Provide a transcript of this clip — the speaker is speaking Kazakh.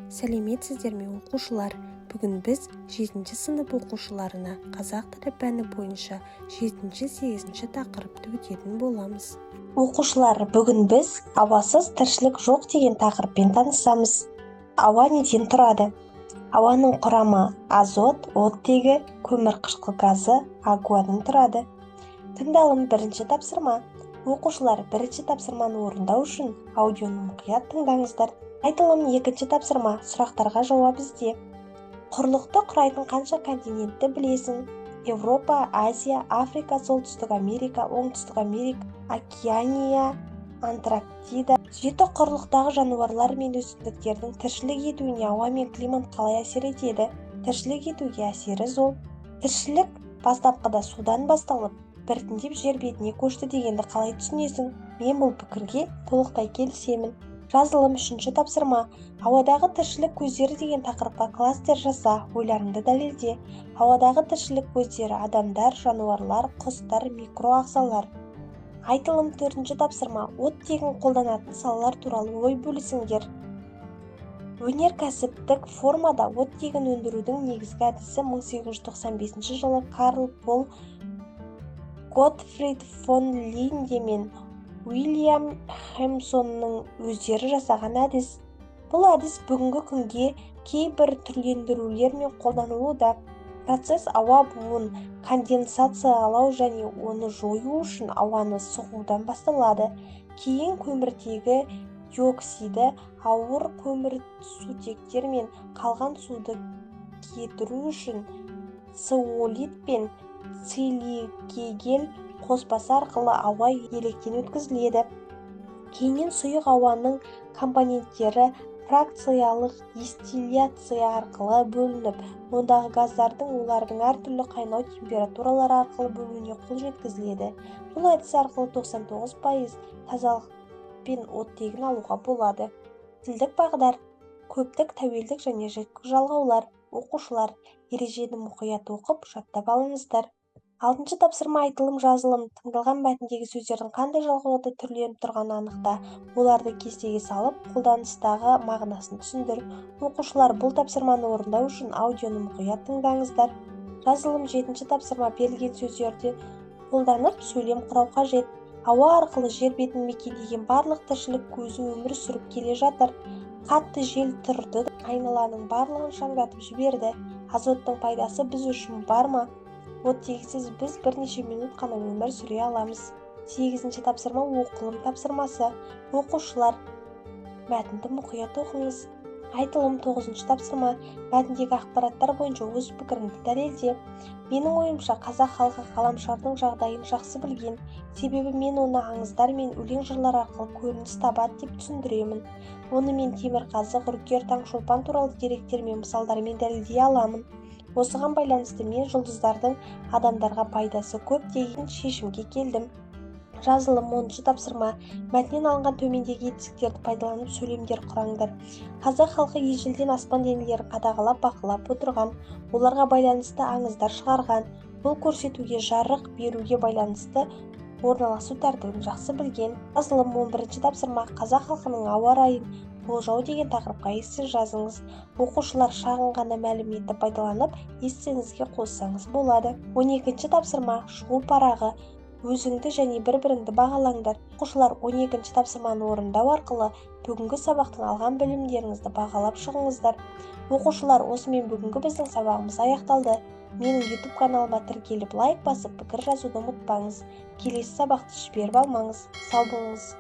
Сәлеметсіздер ме оқушылар? Бүгін біз 7 сынып оқушыларына қазақ тілі пәні бойынша 7-8 тақырыпты өтетін боламыз. Оқушылар, бүгін біз ауасыз тіршілік жоқ деген тақырыппен танысамыз. Ауа неден тұрады? Ауаның құрамы азот, оттегі, көмірқышқыл газы, агуадан тұрады. Тыңдалым бірінші тапсырма. Оқушылар, бірінші тапсырманы орындау үшін аудионы мұқият тыңдаңыздар. Айтылым екінші тапсырма. Сұрақтарға жауап ізде. Құрлықты құрайтын қанша континентті білесің? Европа, Азия, Африка, Солтүстік Америка, Оңтүстік Америка, Океания, Антарктида. Жеті құрлықтағы жануарлар мен өсімдіктердің тіршілік етуіне ауа мен климат қалай әсер етеді? Тіршілік етуге әсері зор. Тіршілік бастапқыда судан басталып, біртіндеп жер бетіне көшті дегенді қалай түсінесің? Мен бұл пікірге толықтай келісемін. Жазылым үшінші тапсырма. Ауадағы тіршілік көздері деген тақырыпқа кластер жаса, ойларыңды дәлелде. Ауадағы тіршілік көздері адамдар, жануарлар, құстар, микроағзалар. Айтылым төртінші тапсырма. Оттегін қолданатын салалар туралы ой бөлісіңдер. Өнеркәсіптік формада оттегін өндірудің негізгі әдісі 1895 жылы Карл Пол Готфрид фон Линде мен Уильям Хэмсонның өздері жасаған әдіс. Бұл әдіс бүгінгі күнге кейбір түрлендірулер мен қолданылуда. Процесс ауа буын конденсациялау және оны жою үшін ауаны сұғудан басталады. Кейін көміртегі диоксиді, ауыр көмірсутектер мен қалған суды кетіру үшін сеолит пен силикагель қоспасы арқылы ауа електен өткізіледі. Кейіннен сұйық ауаның компоненттері фракциялық дистилляция арқылы бөлініп, ондағы газдардың олардың әртүрлі қайнау температуралары арқылы бөлінуіне қол жеткізіледі. Бұл әдіс арқылы 99% тазалық пен оттегін алуға болады. Тілдік бағдар, көптік, тәуелдік және жіктік жалғаулар. Оқушылар, ережені мұқият оқып, жаттап алыңыздар. Алтыншы тапсырма. Айтылым жазылым. Тыңдалған мәтіндегі сөздердің қандай жалғауда түрленіп тұрғанын анықта. Оларды кестеге салып, қолданыстағы мағынасын түсіндір. Оқушылар, бұл тапсырманы орындау үшін аудионы мұқият тыңдаңыздар. Жазылым жетінші тапсырма. Берілген сөздерді қолданып, сөйлем құрау қажет. Ауа арқылы жер бетін мекендеген барлық тіршілік көзі өмір сүріп келе жатыр. Қатты жел тұрды, айналаның барлығын шаңдатып жіберді. Азоттың пайдасы біз үшін бар ма? Оттегісіз біз бірнеше минут қана өмір сүре аламыз. 8-ші тапсырма. Оқылым тапсырмасы. Оқушылар, мәтінді мұқият оқыңыз. Айтылым 9-ші тапсырма. Мәтіндегі ақпараттар бойынша өз пікіріңді дәлелде. Менің ойымша, қазақ халқы ғаламшардың жағдайын жақсы білген, себебі мен оны аңыздар мен өлең жырлар арқылы көрініс табады деп түсіндіремін. Оны мен Темірқазық, Үркер, Таңшолпан туралы деректер мен мысалдармен дәлелдей аламын. Осыған байланысты мен жұлдыздардың адамдарға пайдасы көп деген шешімге келдім. Жазылым 10-ші тапсырма. Мәтіннен алынған төмендегі етістіктерді пайдаланып сөйлемдер құраңдар. Қазақ халқы ежелден аспан денелерін қадағалап бақылап отырған, оларға байланысты аңыздар шығарған. Бұл көрсетуге, жарық беруге байланысты орналасу тәртібін жақсы білген. Жазылым 11-ші тапсырма. Қазақ халқының ауа райын болжау деген тақырыпқа эссе жазыңыз. Оқушылар шағын ғана мәліметті пайдаланып, эссеңізге қоссаңыз болады. 12-ші тапсырма. Шығу парағы. Өзіңді және бір-біріңді бағалаңдар. Оқушылар, 12-ші тапсырманы орындау арқылы бүгінгі сабақтың алған білімдеріңізді бағалап шығыңыздар. Оқушылар, осымен бүгінгі біздің сабағымыз аяқталды. Менің YouTube каналыма тіркеліп, лайк басып, пікір жазуды ұмытпаңыз. Келесі сабақты жіберіп алмаңыз. Сау болыңыз.